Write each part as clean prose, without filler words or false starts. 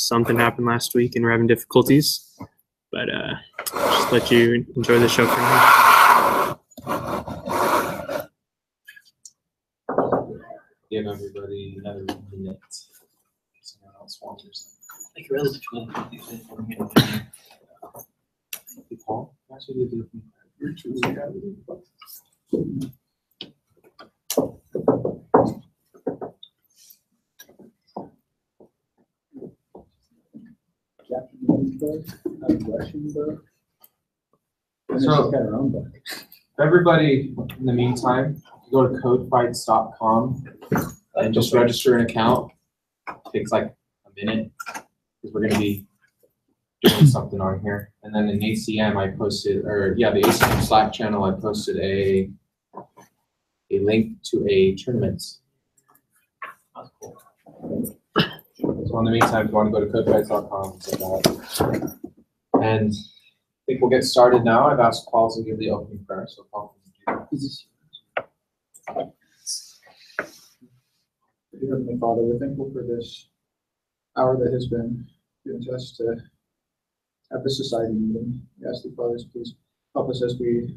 something happened last week and we're having difficulties. But just let you enjoy the show for now. Give everybody another minute. Someone else wanders. Like really between Paul, actually, do So, everybody, in the meantime, you go to codefights.com and just register an account. It takes like a minute because we're going to be doing something on here. And then in ACM, I posted, the ACM Slack channel, I posted a link to a tournament. That's cool. So in the meantime, if you want to go to codefights.com, check that. And I think we'll get started now. I've asked Paul to give the opening prayer, so Paul can do that. Dear Heavenly Father, we're thankful for this hour that has been given to us to have this society meeting. We ask the fathers, please help us as we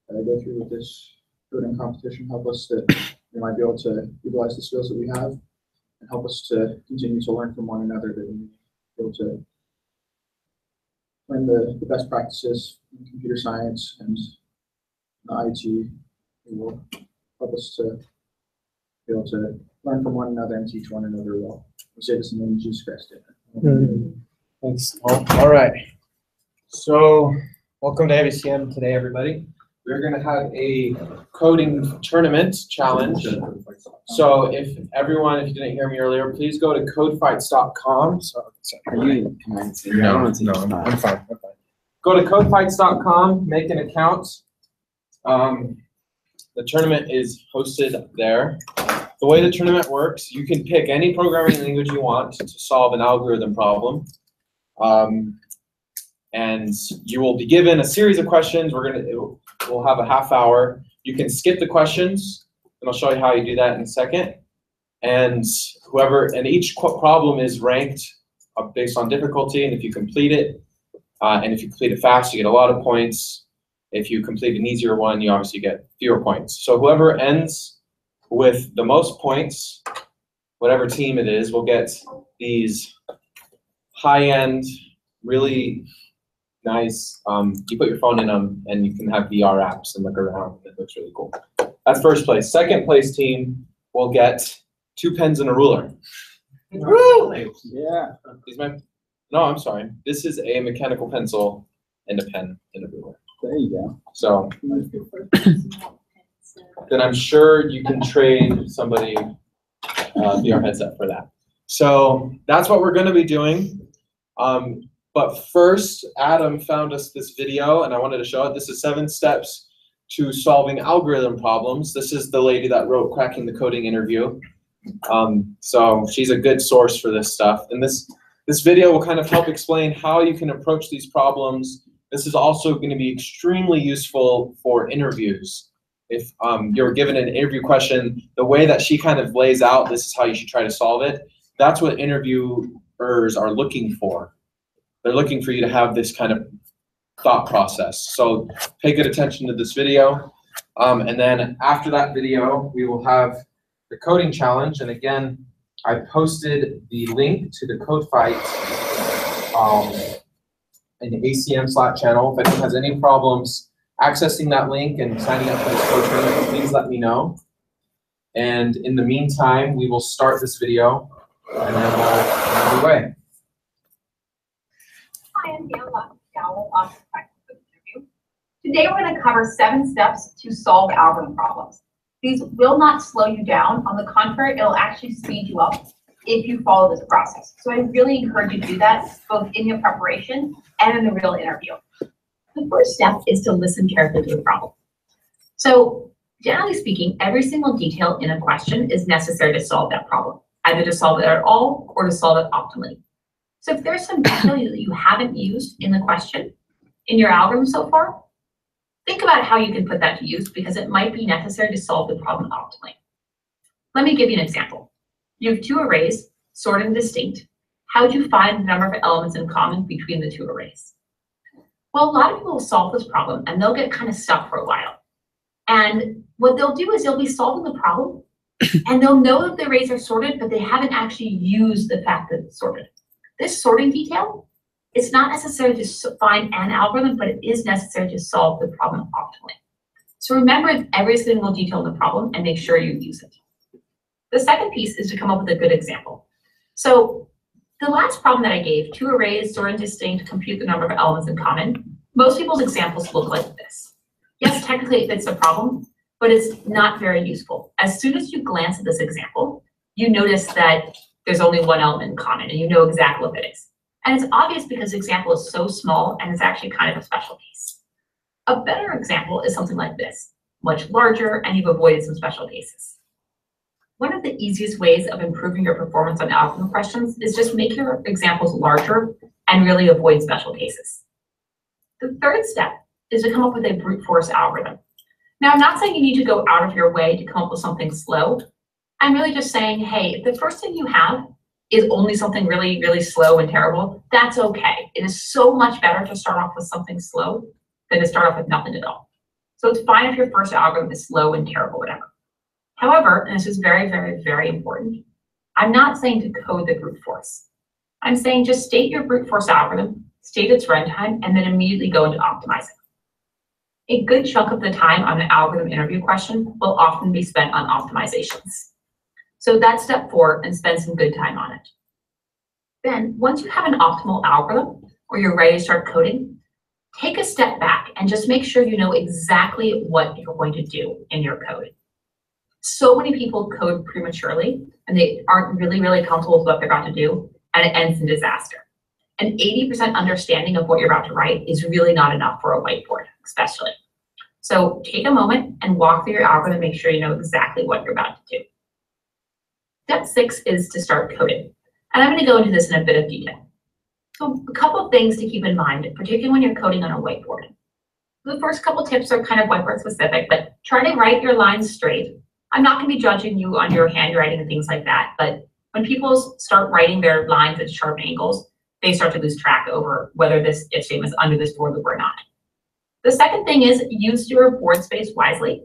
go through with this coding competition. Help us that we might be able to utilize the skills that we have, and help us to continue to learn from one another, that we may be able to learn the best practices in computer science and IT. It will help us to be able to learn from one another and teach one another well. We say this in the name of Jesus Christ. Amen. Thanks. All right. So, welcome to ACM today, everybody. We're going to have a coding tournament challenge. So, if you didn't hear me earlier, please go to codefights.com. No, I'm fine. Go to codefights.com, make an account. The tournament is hosted there. The way the tournament works, you can pick any programming language you want to solve an algorithm problem. And you will be given a series of questions. We'll have a half hour. You can skip the questions, and I'll show you how you do that in a second. And each problem is ranked based on difficulty, and if you complete it, and if you complete it fast, you get a lot of points. If you complete an easier one, you obviously get fewer points. So whoever ends with the most points, whatever team it is, will get these high-end, really nice, you put your phone in them and you can have VR apps and look around. It looks really cool. That's first place. Second place team will get 2 pens and a ruler. Woo! Yeah. No, I'm sorry. This is a mechanical pencil and a pen and a ruler. There you go. So then I'm sure you can trade somebody VR headset for that. So that's what we're going to be doing. But first, Adam found us this video, and I wanted to show it. This is 7 steps to solving algorithm problems. This is the lady that wrote Cracking the Coding Interview. So she's a good source for this stuff. And this video will kind of help explain how you can approach these problems. This is also going to be extremely useful for interviews. If you're given an interview question, the way that she kind of lays out, this is how you should try to solve it. That's what interviewers are looking for. They're looking for you to have this kind of thought process. So pay good attention to this video. And then after that video, we will have the coding challenge. And again, I posted the link to the Code Fight in the ACM Slack channel. If anyone has any problems accessing that link and signing up for this code tournament, please let me know. And in the meantime, we will start this video and then we'll get underway. Hi, I'm Dan Dowell on the interview. Today we're going to cover 7 steps to solve algorithm problems. These will not slow you down. On the contrary, it'll actually speed you up if you follow this process. So I really encourage you to do that, both in your preparation and in the real interview. The first step is to listen carefully to the problem. So generally speaking, every single detail in a question is necessary to solve that problem, either to solve it at all or to solve it optimally. So if there's some detail that you haven't used in the question in your algorithm so far, think about how you can put that to use, because it might be necessary to solve the problem optimally. Let me give you an example. You have 2 arrays, sorted and distinct. How would you find the number of elements in common between the two arrays? Well, a lot of people will solve this problem and they'll get kind of stuck for a while. And what they'll do is they'll be solving the problem and they'll know that the arrays are sorted, but they haven't actually used the fact that it's sorted. This sorting detail, it's not necessary to find an algorithm, but it is necessary to solve the problem optimally. So remember every single detail in the problem and make sure you use it. The second piece is to come up with a good example. So the last problem that I gave, two arrays stored and distinct, compute the number of elements in common. Most people's examples look like this. Yes, technically it fits the problem, but it's not very useful. As soon as you glance at this example, you notice that there's only one element in common and you know exactly what it is. And it's obvious because the example is so small and it's actually kind of a special case. A better example is something like this, much larger, and you've avoided some special cases. One of the easiest ways of improving your performance on algorithm questions is just make your examples larger and really avoid special cases. The third step is to come up with a brute force algorithm. Now, I'm not saying you need to go out of your way to come up with something slow. I'm really just saying, hey, if the first thing you have is only something really, really slow and terrible, that's okay. It is so much better to start off with something slow than to start off with nothing at all. So it's fine if your first algorithm is slow and terrible, whatever. However, and this is very, very, very important, I'm not saying to code the brute force. I'm saying just state your brute force algorithm, state its runtime, and then immediately go into optimizing. A good chunk of the time on an algorithm interview question will often be spent on optimizations. So that's step 4, and spend some good time on it. Then, once you have an optimal algorithm, or you're ready to start coding, take a step back and just make sure you know exactly what you're going to do in your code. So many people code prematurely, and they aren't really, really comfortable with what they're about to do, and it ends in disaster. An 80% understanding of what you're about to write is really not enough for a whiteboard, especially. So take a moment and walk through your algorithm, make sure you know exactly what you're about to do. Step 6 is to start coding. And I'm going to go into this in a bit of detail. So a couple of things to keep in mind, particularly when you're coding on a whiteboard. The first couple tips are kind of whiteboard specific, but try to write your lines straight. I'm not going to be judging you on your handwriting and things like that, but when people start writing their lines at sharp angles, they start to lose track over whether this if statement is under this for loop or not. The second thing is use your board space wisely.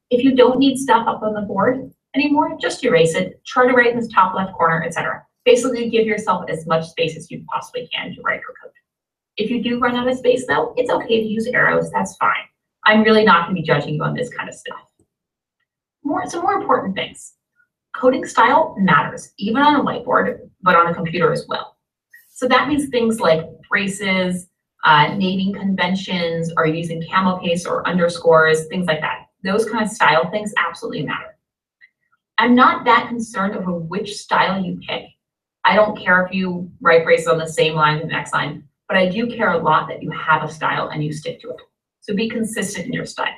If you don't need stuff up on the board anymore, just erase it, try to write in this top left corner, etc. Basically give yourself as much space as you possibly can to write your code. If you do run out of space though, it's okay to use arrows, that's fine. I'm really not going to be judging you on this kind of stuff. Some more important things. Coding style matters, even on a whiteboard, but on a computer as well. So that means things like braces, naming conventions, are you using camel case or underscores, things like that. Those kind of style things absolutely matter. I'm not that concerned over which style you pick. I don't care if you write braces on the same line as the next line, but I do care a lot that you have a style and you stick to it. So be consistent in your style.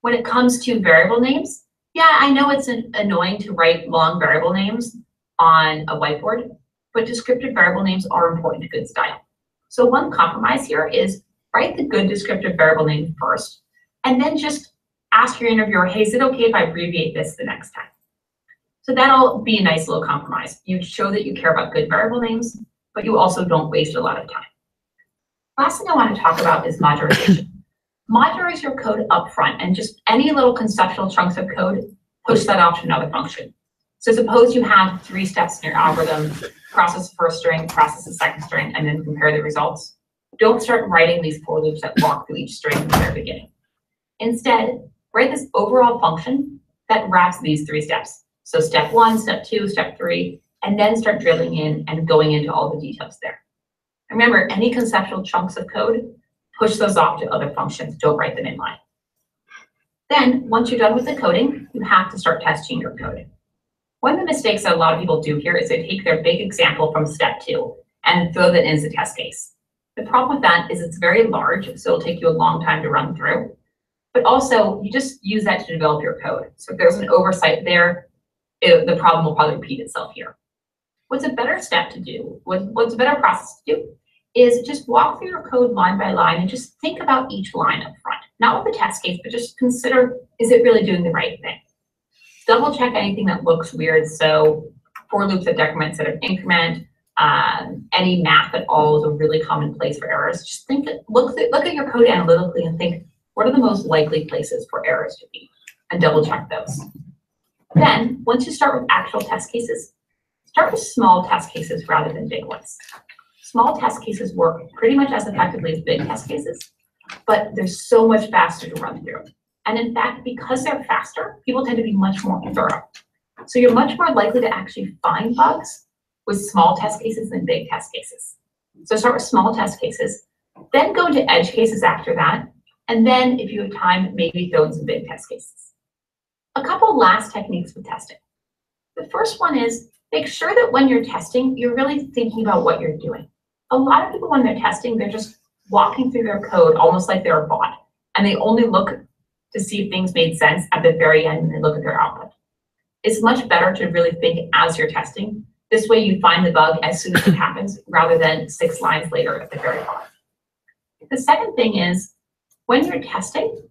When it comes to variable names, yeah, I know it's annoying to write long variable names on a whiteboard, but descriptive variable names are important to good style. So one compromise here is write the good descriptive variable name first, and then just ask your interviewer, hey, is it okay if I abbreviate this the next time? So that'll be a nice little compromise. You show that you care about good variable names, but you also don't waste a lot of time. Last thing I want to talk about is modularization. Modularize your code up front, and just any little conceptual chunks of code, push that off to another function. So suppose you have 3 steps in your algorithm, process the first string, process the second string, and then compare the results. Don't start writing these for loops that walk through each string from the very beginning. Instead, write this overall function that wraps these 3 steps. So step 1, step 2, step 3, and then start drilling in and going into all the details there. Remember, any conceptual chunks of code, push those off to other functions. Don't write them in line. Then, once you're done with the coding, you have to start testing your code. One of the mistakes that a lot of people do here is they take their big example from step 2 and throw that in as a test case. The problem with that is it's very large, so it'll take you a long time to run through. But also, you just use that to develop your code. So if there's an oversight there, the problem will probably repeat itself here. What's a better step to do, what's a better process to do, is just walk through your code line by line and just think about each line up front. Not with the test case, but just consider, is it really doing the right thing? Double check anything that looks weird. So for loops that decrement instead of increment, Any math at all is a really common place for errors. Just look at your code analytically and think, what are the most likely places for errors to be? And double check those. Then, once you start with actual test cases, start with small test cases rather than big ones. Small test cases work pretty much as effectively as big test cases, but they're so much faster to run through. And in fact, because they're faster, people tend to be much more thorough. So you're much more likely to actually find bugs with small test cases than big test cases. So start with small test cases, then go into edge cases after that, and then if you have time, maybe throw in some big test cases. A couple last techniques with testing. The first one is make sure that when you're testing, you're really thinking about what you're doing. A lot of people, when they're testing, they're just walking through their code almost like they're a bot, and they only look to see if things made sense at the very end and they look at their output. It's much better to really think as you're testing. This way you find the bug as soon as it happens rather than 6 lines later at the very bottom. The second thing is when you're testing,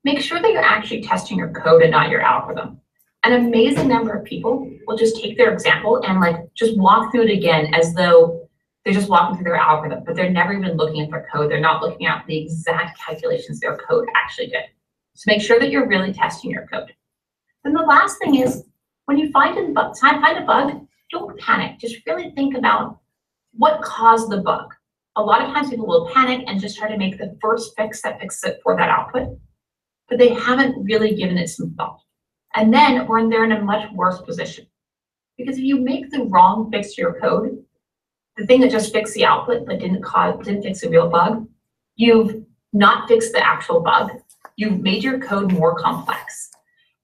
make sure that you're actually testing your code and not your algorithm. An amazing number of people will just take their example and just walk through it again as though they're just walking through their algorithm, but they're never even looking at their code. They're not looking at the exact calculations their code actually did. So make sure that you're really testing your code. Then the last thing is when you find a bug, don't panic. Just really think about what caused the bug. A lot of times people will panic and just try to make the first fix that fixes it for that output, but they haven't really given it some thought. And then they're in a much worse position. Because if you make the wrong fix to your code, the thing that just fixed the output but didn't fix a real bug, you've not fixed the actual bug. You've made your code more complex.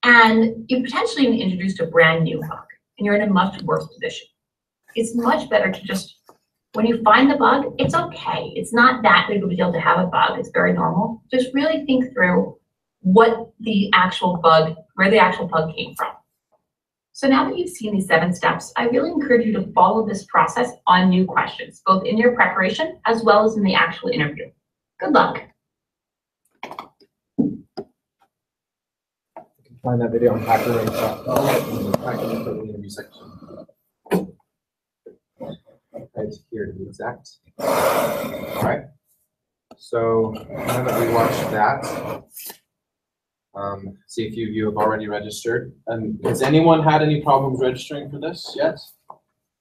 And you potentially introduced a brand new bug, and you're in a much worse position. It's much better to just, when you find the bug, it's okay. It's not that big of a deal to have a bug. It's very normal. Just really think through where the actual bug came from. So now that you've seen these 7 steps, I really encourage you to follow this process on new questions, both in your preparation as well as in the actual interview. Good luck. Find that video on HackerRank.com in the Hacker for the interview section. Right here to be exact. All right. So now that we watched that, see if you have already registered. And has anyone had any problems registering for this yet?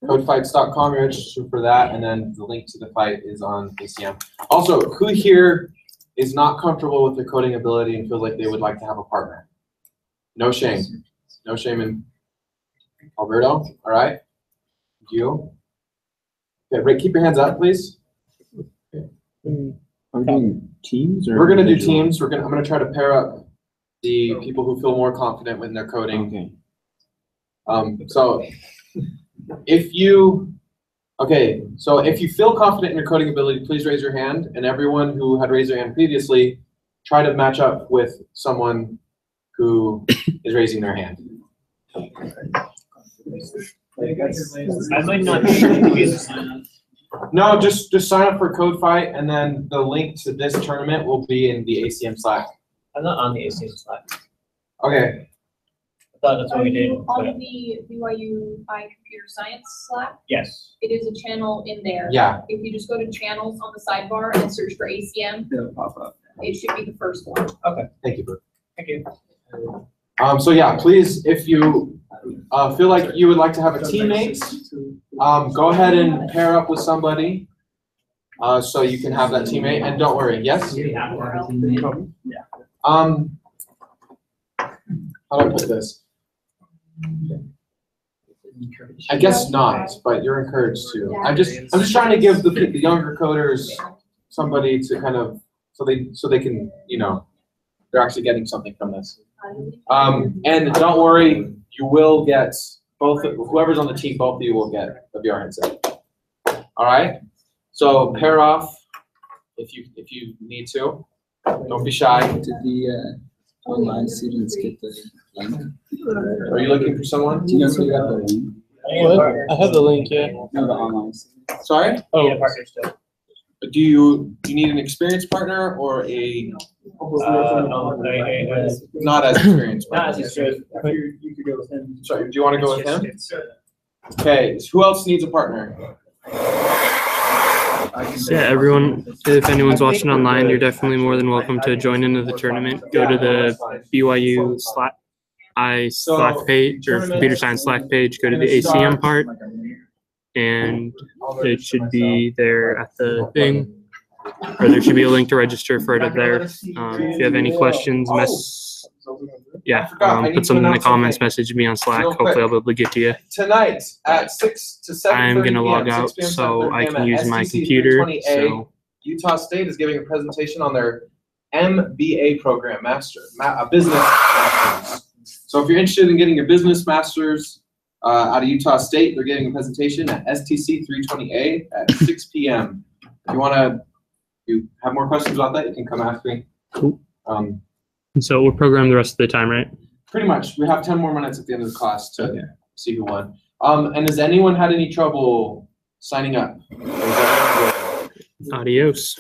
Codefights.com, you're registered for that, and then the link to the fight is on ACM. Also, who here is not comfortable with their coding ability and feels like they would like to have a partner? No shame. No shame in Alberto. All right. You. Okay, Rick, keep your hands up, please. Are we doing teams? Or we're going to do teams. I'm going to try to pair up the people who feel more confident in their coding. Okay. So if you feel confident in your coding ability, please raise your hand. And everyone who had raised their hand previously, try to match up with someone who is raising their hand. I might not be No, just sign up for Code Fight, and then the link to this tournament will be in the ACM Slack. I'm not on the ACM Slack. Okay. I thought that's what we did. On the BYU-I Computer Science Slack, Yes. it is a channel in there. Yeah. If you just go to channels on the sidebar and search for ACM, It'll pop up. it should be the first one. Okay. Thank you, Brooke. Thank you. So yeah, please, if you feel like you would like to have a teammate, go ahead and pair up with somebody so you can have that teammate. And don't worry, yes? How do I put this? I guess not, but you're encouraged to. I'm just trying to give the younger coders somebody to kind of so they can, they're actually getting something from this. And don't worry, you will get whoever's on the team, both of you will get a VR headset. All right. So pair off if you need to. Don't be shy. Did the online students get the link? Are you looking for someone? Do you know if you got the link? I have the link, yeah. No, the online students. Sorry? Oh, yeah, partner still. Do you need an experienced partner or a not as experienced partner? Not as experienced. You could go with him. Sorry, do you want to go with him? Okay, so who else needs a partner? So yeah, everyone, if anyone's watching online, you're definitely more than welcome to join into the tournament. Go to the BYU Slack page or computer science Slack page, go to the ACM part, and it should be there at the thing, or there should be a link to register for it up there. If you have any questions, put something in the comments, message me on Slack. Hopefully I'll be able to get to you. Tonight at 6 to 7:30 I'm going to log p.m., out 6 p.m. so I 7:30 can use my STC computer. 320A, So Utah State is giving a presentation on their MBA program, a business master's. So if you're interested in getting your business master's out of Utah State, they're giving a presentation at STC 320A at 6 p.m. If you have more questions about that, you can come ask me. Cool. So we'll program the rest of the time, right? Pretty much. We have 10 more minutes at the end of the class to see who won. And has anyone had any trouble signing up? Adios.